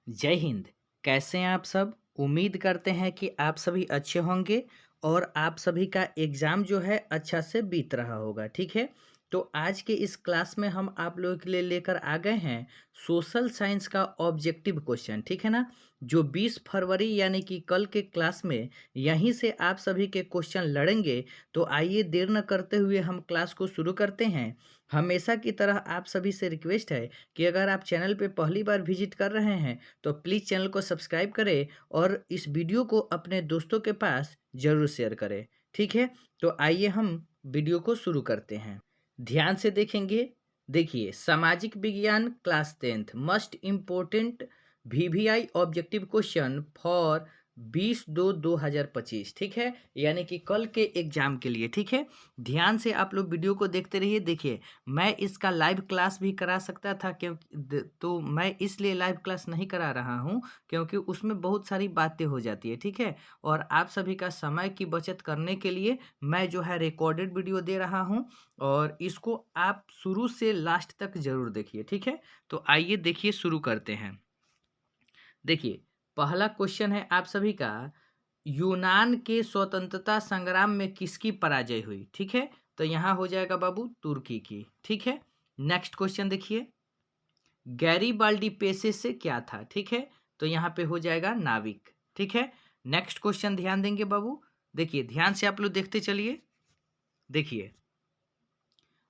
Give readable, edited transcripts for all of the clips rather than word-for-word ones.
जय हिंद। कैसे हैं आप सब? उम्मीद करते हैं कि आप सभी अच्छे होंगे और आप सभी का एग्ज़ाम जो है अच्छा से बीत रहा होगा, ठीक है? तो आज के इस क्लास में हम आप लोगों के लिए लेकर आ गए हैं सोशल साइंस का ऑब्जेक्टिव क्वेश्चन, ठीक है ना? जो 20 फरवरी यानी कि कल के क्लास में यहीं से आप सभी के क्वेश्चन लड़ेंगे। तो आइए देर न करते हुए हम क्लास को शुरू करते हैं। हमेशा की तरह आप सभी से रिक्वेस्ट है कि अगर आप चैनल पे पहली बार विज़िट कर रहे हैं तो प्लीज़ चैनल को सब्सक्राइब करें और इस वीडियो को अपने दोस्तों के पास ज़रूर शेयर करें, ठीक है? तो आइए हम वीडियो को शुरू करते हैं। ध्यान से देखेंगे। देखिए, सामाजिक विज्ञान class 10th most important VVI objective question for 20/2/2025, ठीक है? यानी कि कल के एग्जाम के लिए, ठीक है? ध्यान से आप लोग वीडियो को देखते रहिए। देखिए, मैं इसका लाइव क्लास भी करा सकता था, क्योंकि तो मैं इसलिए लाइव क्लास नहीं करा रहा हूँ क्योंकि उसमें बहुत सारी बातें हो जाती है, ठीक है? और आप सभी का समय की बचत करने के लिए मैं जो है रिकॉर्डेड वीडियो दे रहा हूँ और इसको आप शुरू से लास्ट तक ज़रूर देखिए, ठीक है? तो आइए देखिए, शुरू करते हैं। देखिए, पहला क्वेश्चन है आप सभी का, यूनान के स्वतंत्रता संग्राम में किसकी पराजय हुई, ठीक है? तो यहाँ हो जाएगा बाबू तुर्की की, ठीक है? नेक्स्ट क्वेश्चन देखिए, गैरीबाल्डी पेशे से क्या था, ठीक है? तो यहाँ पे हो जाएगा नाविक, ठीक है? नेक्स्ट क्वेश्चन ध्यान देंगे बाबू। देखिए, ध्यान से आप लोग देखते चलिए। देखिए,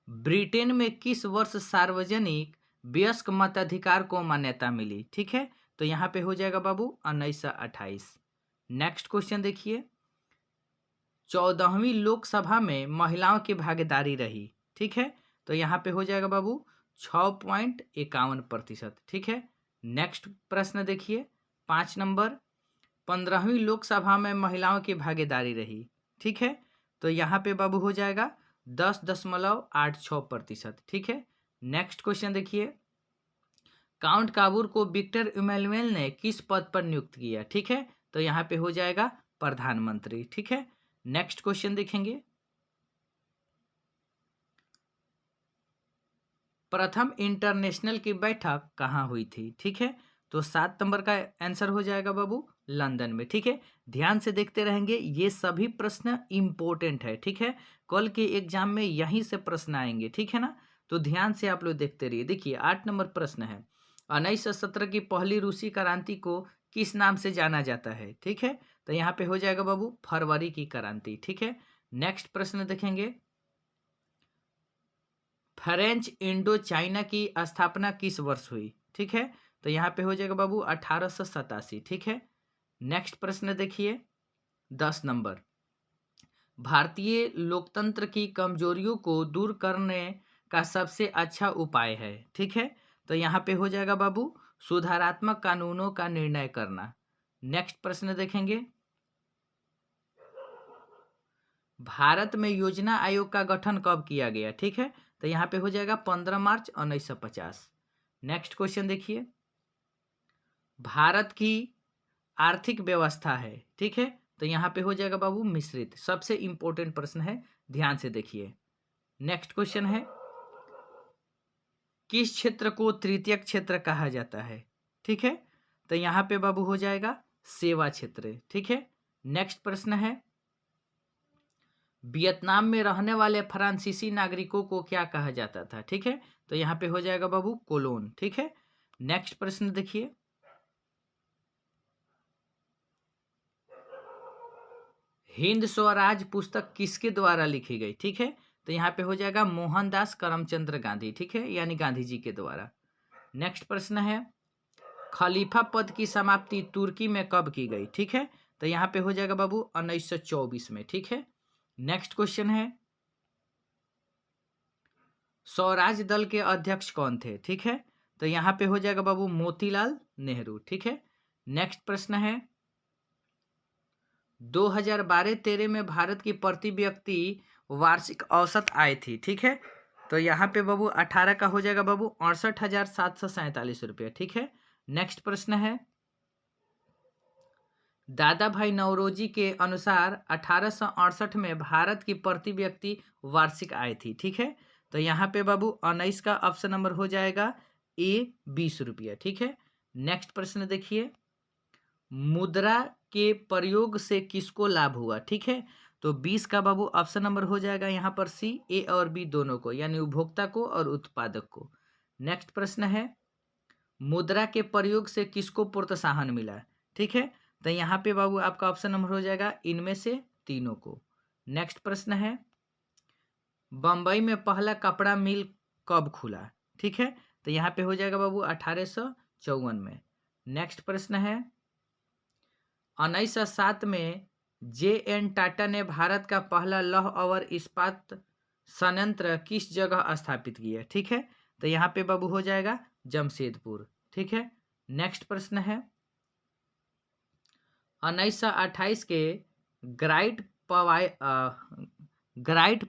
ब्रिटेन में किस वर्ष सार्वजनिक वयस्क मताधिकार को मान्यता मिली, ठीक है? तो यहाँ पे हो जाएगा बाबू 1928। नेक्स्ट क्वेश्चन देखिए, 14वीं लोकसभा में महिलाओं की भागीदारी रही, ठीक है? तो यहाँ पे हो जाएगा बाबू 6.51%, ठीक है? नेक्स्ट प्रश्न देखिए, 5 नंबर, 15वीं लोकसभा में महिलाओं की भागीदारी रही, ठीक है? तो यहाँ पे बाबू हो जाएगा 10.86%, ठीक है? नेक्स्ट क्वेश्चन देखिए, काउंट काबूर को विक्टर इमैनुअल ने किस पद पर नियुक्त किया, ठीक है? तो यहाँ पे हो जाएगा प्रधानमंत्री, ठीक है? नेक्स्ट क्वेश्चन देखेंगे, प्रथम इंटरनेशनल की बैठक कहाँ हुई थी, ठीक है? तो 7 नंबर का आंसर हो जाएगा बाबू लंदन में, ठीक है? ध्यान से देखते रहेंगे, ये सभी प्रश्न इंपॉर्टेंट है, ठीक है? कल के एग्जाम में यहीं से प्रश्न आएंगे, ठीक है ना? तो ध्यान से आप लोग देखते रहिए। देखिए, 8 नंबर प्रश्न है, 1917 की पहली रूसी क्रांति को किस नाम से जाना जाता है, ठीक है? तो यहाँ पे हो जाएगा बाबू फरवरी की क्रांति, ठीक है? नेक्स्ट प्रश्न देखेंगे, फ्रेंच इंडो चाइना की स्थापना किस वर्ष हुई, ठीक है? तो यहाँ पे हो जाएगा बाबू 1887, ठीक है? नेक्स्ट प्रश्न देखिए, 10 नंबर, भारतीय लोकतंत्र की कमजोरियों को दूर करने का सबसे अच्छा उपाय है, ठीक है? तो यहाँ पे हो जाएगा बाबू सुधारात्मक कानूनों का निर्णय करना। नेक्स्ट प्रश्न देखेंगे, भारत में योजना आयोग का गठन कब किया गया, ठीक है? तो यहाँ पे हो जाएगा 15 मार्च 1950। नेक्स्ट क्वेश्चन देखिए, भारत की आर्थिक व्यवस्था है, ठीक है? तो यहाँ पे हो जाएगा बाबू मिश्रित। सबसे इंपॉर्टेंट प्रश्न है, ध्यान से देखिए। नेक्स्ट क्वेश्चन है, किस क्षेत्र को तृतीयक क्षेत्र कहा जाता है, ठीक है? तो यहाँ पे बाबू हो जाएगा सेवा क्षेत्र, ठीक है? नेक्स्ट प्रश्न है, वियतनाम में रहने वाले फ्रांसीसी नागरिकों को क्या कहा जाता था, ठीक है? तो यहाँ पे हो जाएगा बाबू कोलोन, ठीक है? नेक्स्ट प्रश्न देखिए, हिंद स्वराज पुस्तक किसके द्वारा लिखी गई, ठीक है? तो यहाँ पे हो जाएगा मोहनदास करमचंद्र गांधी, ठीक है? यानी गांधी जी के द्वारा। नेक्स्ट प्रश्न है, खलीफा पद की समाप्ति तुर्की में कब की गई, ठीक है? तो यहाँ पे हो जाएगा बाबू 1924 में, ठीक है? नेक्स्ट क्वेश्चन है, स्वराज दल के अध्यक्ष कौन थे, ठीक है? तो यहाँ पे हो जाएगा बाबू मोतीलाल नेहरू, ठीक है? नेक्स्ट प्रश्न है, 2012-13 में भारत की प्रति व्यक्ति वार्षिक औसत आय थी, ठीक है? तो यहाँ पे बाबू 18 का हो जाएगा बाबू 68,747 रुपये, ठीक है? नेक्स्ट प्रश्न है, दादा भाई नौरोजी के अनुसार 1868 में भारत की प्रति व्यक्ति वार्षिक आय थी, ठीक है? तो यहाँ पे बाबू 19 का ऑप्शन नंबर हो जाएगा ए 20 रुपया, ठीक है? नेक्स्ट प्रश्न देखिए, मुद्रा के प्रयोग से किसको लाभ हुआ? ठीक है, तो 20 का बाबू ऑप्शन नंबर हो जाएगा यहाँ पर सी, ए और बी दोनों को, यानी उपभोक्ता को और उत्पादक को। नेक्स्ट प्रश्न है, मुद्रा के प्रयोग से किसको प्रोत्साहन मिला? ठीक है, तो यहाँ पे बाबू आपका ऑप्शन नंबर हो जाएगा इनमें से तीनों को। नेक्स्ट प्रश्न है, बम्बई में पहला कपड़ा मिल कब खुला? ठीक है, तो यहाँ पे हो जाएगा बाबू 1854 में। नेक्स्ट प्रश्न है, 1907 में जे.एन. टाटा ने भारत का पहला लौह अवर इस्पात संयंत्र किस जगह स्थापित किया? ठीक है, तो यहाँ पे बाबू हो जाएगा जमशेदपुर। ठीक है, नेक्स्ट प्रश्न है, 1928 के ग्राइट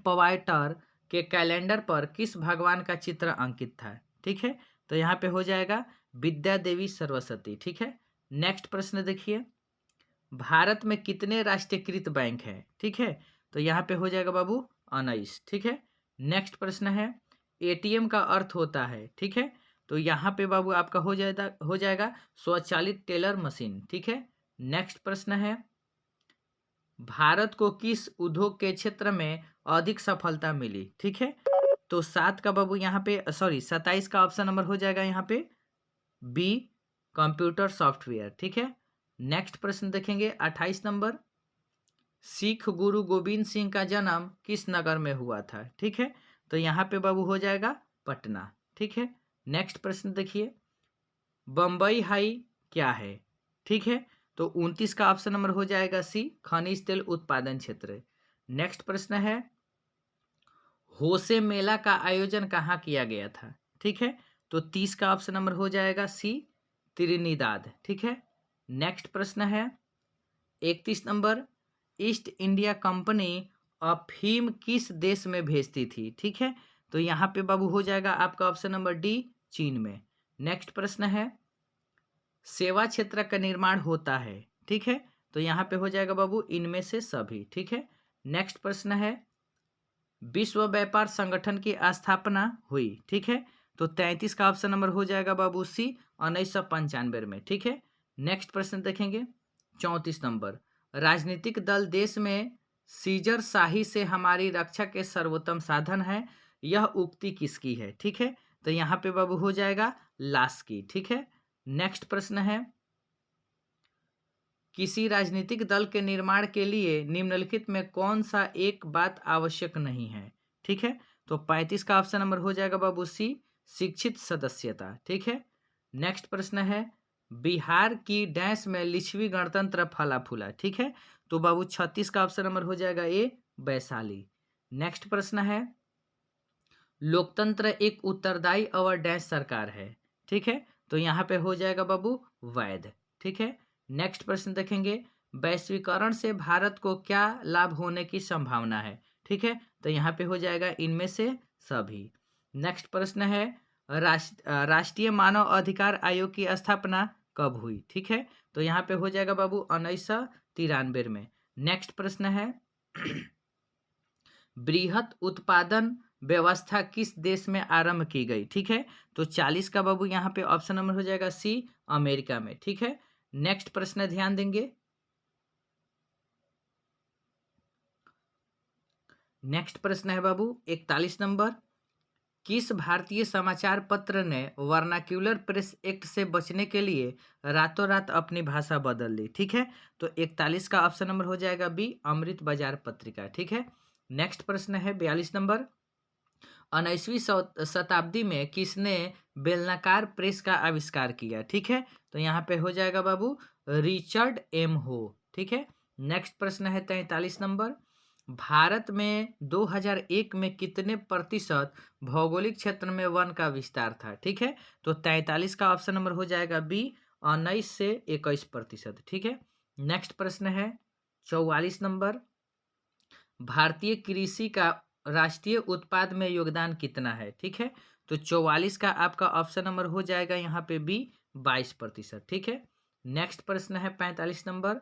पवाइटर के कैलेंडर पर किस भगवान का चित्र अंकित था? ठीक है, तो यहाँ पे हो जाएगा विद्या देवी सरस्वती। ठीक है, नेक्स्ट प्रश्न देखिए, भारत में कितने राष्ट्रीयकृत बैंक हैं? ठीक है, तो यहाँ पे हो जाएगा बाबू 19। ठीक है, नेक्स्ट प्रश्न है, एटीएम का अर्थ होता है? ठीक है, तो यहाँ पे बाबू आपका हो जाएगा स्वचालित टेलर मशीन। ठीक है, नेक्स्ट प्रश्न है, भारत को किस उद्योग के क्षेत्र में अधिक सफलता मिली? ठीक है, तो 7 का बाबू यहाँ पे 27 का ऑप्शन नंबर हो जाएगा यहाँ पे बी, कंप्यूटर सॉफ्टवेयर। ठीक है, नेक्स्ट प्रश्न देखेंगे 28 नंबर, सिख गुरु गोविंद सिंह का जन्म किस नगर में हुआ था? ठीक है, तो यहाँ पे बाबू हो जाएगा पटना। ठीक है, नेक्स्ट प्रश्न देखिए, बम्बई हाई क्या है? ठीक है, तो 29 का ऑप्शन नंबर हो जाएगा सी, खनिज तेल उत्पादन क्षेत्र। नेक्स्ट प्रश्न है, होसे मेला का आयोजन कहाँ किया गया था? ठीक है, तो 30 का ऑप्शन नंबर हो जाएगा सी, त्रिनिदाद। ठीक है, नेक्स्ट प्रश्न है 31 नंबर, ईस्ट इंडिया कंपनी अफीम किस देश में भेजती थी? ठीक है, तो यहाँ पे बाबू हो जाएगा आपका ऑप्शन नंबर डी, चीन में। नेक्स्ट प्रश्न है, सेवा क्षेत्र का निर्माण होता है? ठीक है, तो यहाँ पे हो जाएगा बाबू इनमें से सभी। ठीक है, नेक्स्ट प्रश्न है, विश्व व्यापार संगठन की स्थापना हुई? ठीक है, तो 33 का ऑप्शन नंबर हो जाएगा बाबू सी, 1995 में। ठीक है, नेक्स्ट प्रश्न देखेंगे 34 नंबर, राजनीतिक दल देश में सीजर शाही से हमारी रक्षा के सर्वोत्तम साधन है, यह उक्ति किसकी है? ठीक है, तो यहाँ पे बाबू हो जाएगा लाश की। ठीक है, नेक्स्ट प्रश्न है, किसी राजनीतिक दल के निर्माण के लिए निम्नलिखित में कौन सा एक बात आवश्यक नहीं है? ठीक है, तो 35 का ऑप्शन नंबर हो जाएगा बाबू सी, शिक्षित सदस्यता। ठीक है, नेक्स्ट प्रश्न है, बिहार की डैश में लिच्छवी गणतंत्र फला फूला? ठीक है, तो बाबू 36 का ऑप्शन नंबर हो जाएगा ए, वैशाली। नेक्स्ट प्रश्न है, लोकतंत्र एक उत्तरदायी और डैश सरकार है? ठीक है, तो यहाँ पे हो जाएगा बाबू वैध। ठीक है, नेक्स्ट प्रश्न देखेंगे, वैश्वीकरण से भारत को क्या लाभ होने की संभावना है? ठीक है, तो यहाँ पे हो जाएगा इनमें से सभी। नेक्स्ट प्रश्न है, राष्ट्रीय मानव अधिकार आयोग की स्थापना कब हुई? ठीक है, तो यहाँ पे हो जाएगा बाबू 1993 में। नेक्स्ट प्रश्न है, बृहत उत्पादन व्यवस्था किस देश में आरंभ की गई? ठीक है, तो 40 का बाबू यहाँ पे ऑप्शन नंबर हो जाएगा सी, अमेरिका में। ठीक है, नेक्स्ट प्रश्न ध्यान देंगे, नेक्स्ट प्रश्न है बाबू 41 नंबर, किस भारतीय समाचार पत्र ने वर्नाक्यूलर प्रेस एक्ट से बचने के लिए रातों रात अपनी भाषा बदल दी? ठीक है, तो 41 का ऑप्शन नंबर हो जाएगा बी, अमृत बाजार पत्रिका। ठीक है, नेक्स्ट प्रश्न है 42 नंबर, 19वीं शताब्दी में किसने बेलनाकार प्रेस का आविष्कार किया? ठीक है, तो यहाँ पे हो जाएगा बाबू रिचर्ड एम हो। ठीक है, नेक्स्ट प्रश्न है 43 नंबर, भारत में 2001 में कितने प्रतिशत भौगोलिक क्षेत्र में वन का विस्तार था? ठीक है, तो 43 का ऑप्शन नंबर हो जाएगा बी, 19 से 21%। ठीक है, नेक्स्ट प्रश्न है 44 नंबर, भारतीय कृषि का राष्ट्रीय उत्पाद में योगदान कितना है? ठीक है, तो 44 का आपका ऑप्शन नंबर हो जाएगा यहाँ पे बी, 22%। ठीक है, नेक्स्ट प्रश्न है 45 नंबर,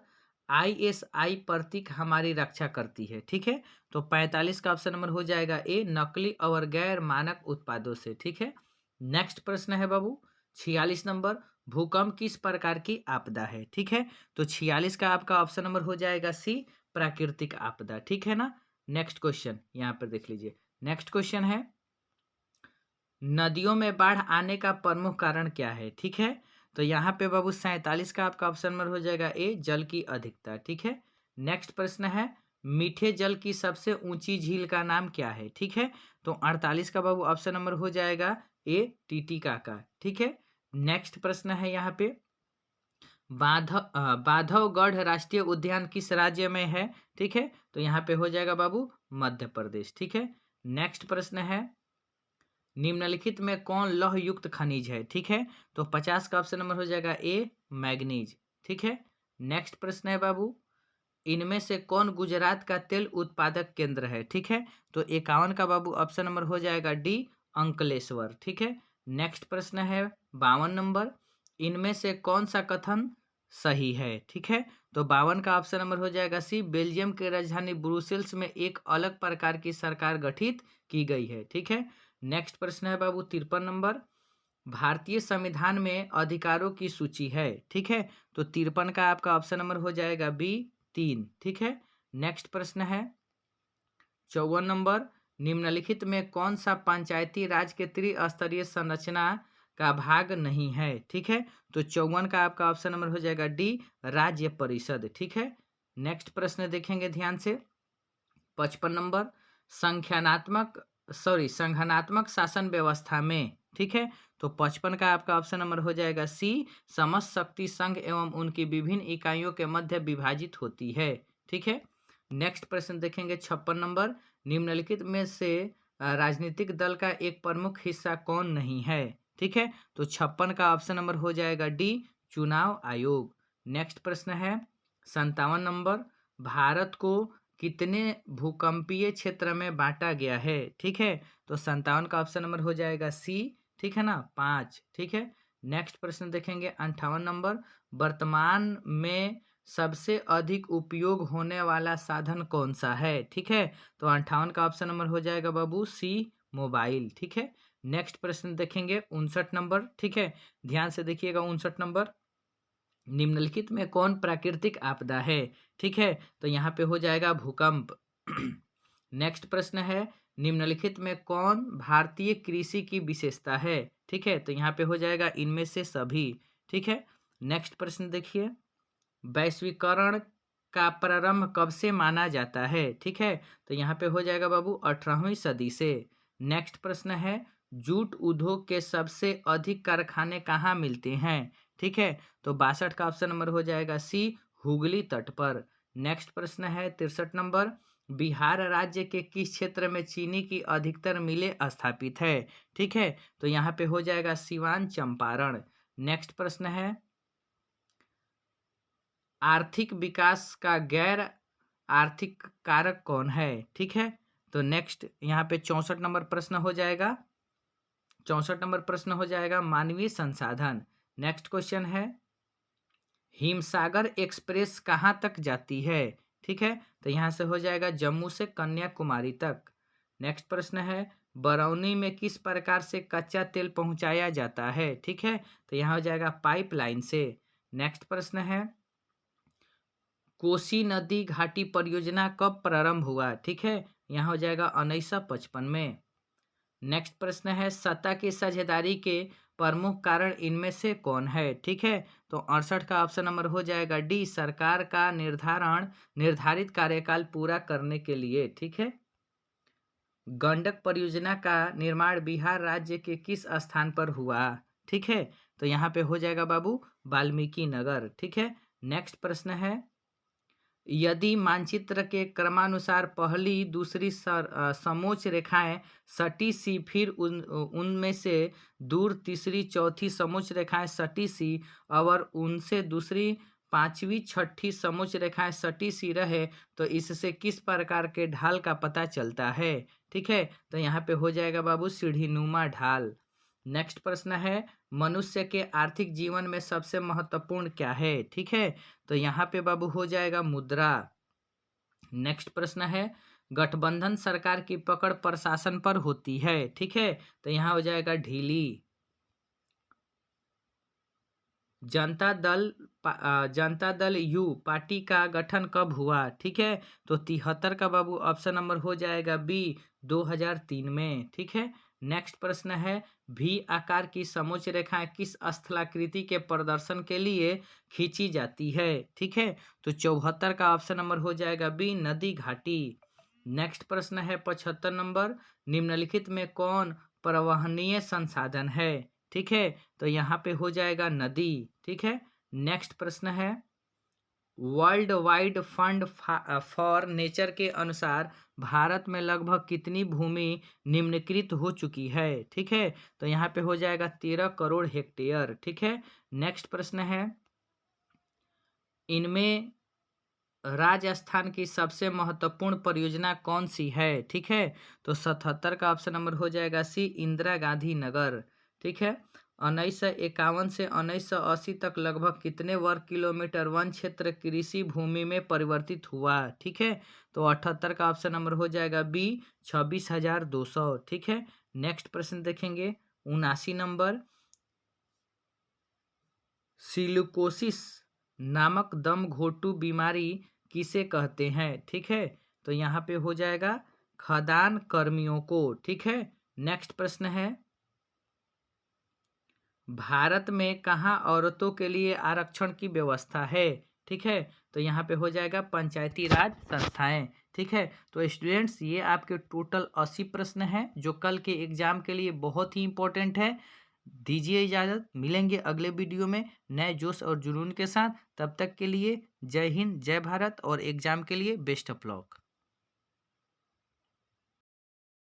ISI प्रतीक हमारी रक्षा करती है? ठीक है, तो 45 का ऑप्शन नंबर हो जाएगा ए, नकली और गैर मानक उत्पादों से। ठीक है, नेक्स्ट प्रश्न है बाबू 46 नंबर, भूकंप किस प्रकार की आपदा है? ठीक है, तो 46 का आपका ऑप्शन नंबर हो जाएगा सी, प्राकृतिक आपदा। ठीक है ना? नेक्स्ट क्वेश्चन यहाँ पर देख लीजिए। नेक्स्ट क्वेश्चन है, नदियों में बाढ़ आने का प्रमुख कारण क्या है? ठीक है, तो यहाँ पे बाबू 47 का आपका ऑप्शन नंबर हो जाएगा ए, जल की अधिकता। ठीक है, नेक्स्ट प्रश्न है, मीठे जल की सबसे ऊंची झील का नाम क्या है? ठीक है, तो 48 का बाबू ऑप्शन नंबर हो जाएगा ए, टीटीकाका। ठीक है, नेक्स्ट प्रश्न है यहाँ पे, बांधवगढ़ राष्ट्रीय उद्यान किस राज्य में है? ठीक है, तो यहाँ पे हो जाएगा बाबू मध्य प्रदेश। ठीक है, नेक्स्ट प्रश्न है, निम्नलिखित में कौन लौह युक्त खनिज है? ठीक है, तो 50 का ऑप्शन नंबर हो जाएगा ए, मैग्नीज। ठीक है, नेक्स्ट प्रश्न है बाबू, इनमें से कौन गुजरात का तेल उत्पादक केंद्र है? ठीक है, तो 51 का बाबू ऑप्शन नंबर हो जाएगा डी, अंकलेश्वर। ठीक है, नेक्स्ट प्रश्न है 52 नंबर, इनमें से कौन सा कथन सही है? ठीक है, तो 52 का ऑप्शन नंबर हो जाएगा सी, बेल्जियम की राजधानी ब्रुसेल्स में एक अलग प्रकार की सरकार गठित की गई है। ठीक है, नेक्स्ट प्रश्न है बाबू 53 नंबर, भारतीय संविधान में अधिकारों की सूची है। ठीक है, तो 53 का आपका ऑप्शन नंबर हो जाएगा बी, 3। ठीक है, नेक्स्ट प्रश्न है 54 नंबर, निम्नलिखित में कौन सा पंचायती राज के त्रिस्तरीय संरचना का भाग नहीं है? ठीक है, तो 54 का आपका ऑप्शन नंबर हो जाएगा डी, राज्य परिषद। ठीक है, नेक्स्ट प्रश्न देखेंगे ध्यान से, 55 नंबर, संगठनात्मक शासन व्यवस्था में। ठीक है, तो 55 का आपका ऑप्शन नंबर हो जाएगा सी, समस्त शक्ति संघ एवं उनकी विभिन्न इकाइयों के मध्य विभाजित होती है। ठीक है, नेक्स्ट प्रश्न देखेंगे 56 नंबर, निम्नलिखित में से राजनीतिक दल का एक प्रमुख हिस्सा कौन नहीं है? ठीक है, तो 56 का ऑप्शन नंबर हो जाएगा डी, चुनाव आयोग। नेक्स्ट प्रश्न है 57 नंबर, भारत को कितने भूकंपीय क्षेत्र में बांटा गया है? ठीक है, तो 57 का ऑप्शन नंबर हो जाएगा सी। ठीक है ना, 5। ठीक है, नेक्स्ट प्रश्न देखेंगे 58 नंबर, वर्तमान में सबसे अधिक उपयोग होने वाला साधन कौन सा है? ठीक है, तो 58 का ऑप्शन नंबर हो जाएगा बाबू सी, मोबाइल। ठीक है, नेक्स्ट प्रश्न देखेंगे 59 नंबर। ठीक है, ध्यान से देखिएगा 59 नंबर, निम्नलिखित में कौन प्राकृतिक आपदा है? ठीक है, तो यहाँ पे हो जाएगा भूकंप। नेक्स्ट प्रश्न है, निम्नलिखित में कौन भारतीय कृषि की विशेषता है? ठीक है, तो यहाँ पे हो जाएगा इनमें से सभी। ठीक है, नेक्स्ट प्रश्न देखिए, वैश्वीकरण का प्रारंभ कब से माना जाता है? ठीक है, तो यहाँ पे हो जाएगा बाबू 18वीं सदी से। नेक्स्ट प्रश्न है, जूट उद्योग के सबसे अधिक कारखाने कहाँ मिलते हैं? ठीक है, तो 62 का ऑप्शन नंबर हो जाएगा सी, हुगली तट पर। नेक्स्ट प्रश्न है 63 नंबर, बिहार राज्य के किस क्षेत्र में चीनी की अधिकतर मिलें स्थापित है? ठीक है, तो यहाँ पे हो जाएगा सिवान, चंपारण। नेक्स्ट प्रश्न है, आर्थिक विकास का गैर आर्थिक कारक कौन है? ठीक है, तो नेक्स्ट यहाँ पे 64 नंबर प्रश्न हो जाएगा, 64 नंबर प्रश्न हो जाएगा मानवीय संसाधन। नेक्स्ट क्वेश्चन है, हिमसागर एक्सप्रेस कहाँ तक जाती है? ठीक है, तो यहाँ से हो जाएगा जम्मू से कन्याकुमारी तक। नेक्स्ट प्रश्न है, बरौनी में किस प्रकार से कच्चा तेल पहुंचाया जाता है? ठीक है, तो यहाँ हो जाएगा पाइपलाइन से। नेक्स्ट प्रश्न है, कोसी नदी घाटी परियोजना कब प्रारंभ हुआ? ठीक है, यहाँ हो जाएगा 1955 में। नेक्स्ट प्रश्न है, सत्ता की साझेदारी के प्रमुख कारण इनमें से कौन है? ठीक है, तो 68 का ऑप्शन नंबर हो जाएगा डी, सरकार का निर्धारित कार्यकाल पूरा करने के लिए। ठीक है, गंडक परियोजना का निर्माण बिहार राज्य के किस स्थान पर हुआ? ठीक है, तो यहाँ पे हो जाएगा बाबू वाल्मीकि नगर। ठीक है, नेक्स्ट प्रश्न है, यदि मानचित्र के क्रमानुसार पहली दूसरी समोच्च रेखाएं सटी सी, फिर उनमें से दूर तीसरी चौथी समोच्च रेखाएं सटी सी और उनसे दूसरी पांचवी छठी समोच्च रेखाएं सटी सी रहे, तो इससे किस प्रकार के ढाल का पता चलता है? ठीक है, तो यहाँ पे हो जाएगा बाबू सीढ़ीनुमा ढाल। नेक्स्ट प्रश्न है, मनुष्य के आर्थिक जीवन में सबसे महत्वपूर्ण क्या है? ठीक है, तो यहाँ पे बाबू हो जाएगा मुद्रा। नेक्स्ट प्रश्न है, गठबंधन सरकार की पकड़ प्रशासन पर होती है। ठीक है, तो यहाँ हो जाएगा ढीली। जनता दल यू पार्टी का गठन कब हुआ? ठीक है, तो 73 का बाबू ऑप्शन नंबर हो जाएगा बी 2003 में। ठीक है, नेक्स्ट प्रश्न है, भी आकार की समोच्च रेखाएं किस स्थलाकृति के प्रदर्शन के लिए खींची जाती है? ठीक है, तो 74 का ऑप्शन नंबर हो जाएगा बी नदी घाटी। नेक्स्ट प्रश्न है 75 नंबर, निम्नलिखित में कौन परिवहनीय संसाधन है? ठीक है, तो यहाँ पे हो जाएगा नदी। ठीक है, नेक्स्ट प्रश्न है, world wide fund for nature के अनुसार भारत में लगभग कितनी भूमि निम्नकृत हो चुकी है? ठीक है, तो यहाँ पे हो जाएगा 13 करोड़ हेक्टेयर। ठीक है, नेक्स्ट प्रश्न है, इनमें राजस्थान की सबसे महत्वपूर्ण परियोजना कौन सी है? ठीक है, तो 77 का ऑप्शन नंबर हो जाएगा सी इंदिरा गांधी नगर। ठीक है, 1951 से 1980 तक लगभग कितने वर्ग किलोमीटर वन क्षेत्र कृषि भूमि में परिवर्तित हुआ? ठीक है, तो 78 का ऑप्शन नंबर हो जाएगा बी 26,200। ठीक है, नेक्स्ट प्रश्न देखेंगे 79 नंबर, सिलिकोसिस नामक दम घोटू बीमारी किसे कहते हैं? ठीक है, तो यहाँ पे हो जाएगा खदान कर्मियों को। ठीक है, नेक्स्ट प्रश्न है, भारत में कहाँ औरतों के लिए आरक्षण की व्यवस्था है? ठीक है, तो यहाँ पे हो जाएगा पंचायती राज संस्थाएं। ठीक है, तो स्टूडेंट्स ये आपके टोटल 80 प्रश्न हैं जो कल के एग्जाम के लिए बहुत ही इंपॉर्टेंट है। दीजिए इजाज़त, मिलेंगे अगले वीडियो में नए जोश और जुनून के साथ। तब तक के लिए जय हिंद, जय भारत और एग्जाम के लिए बेस्ट ऑफ लक।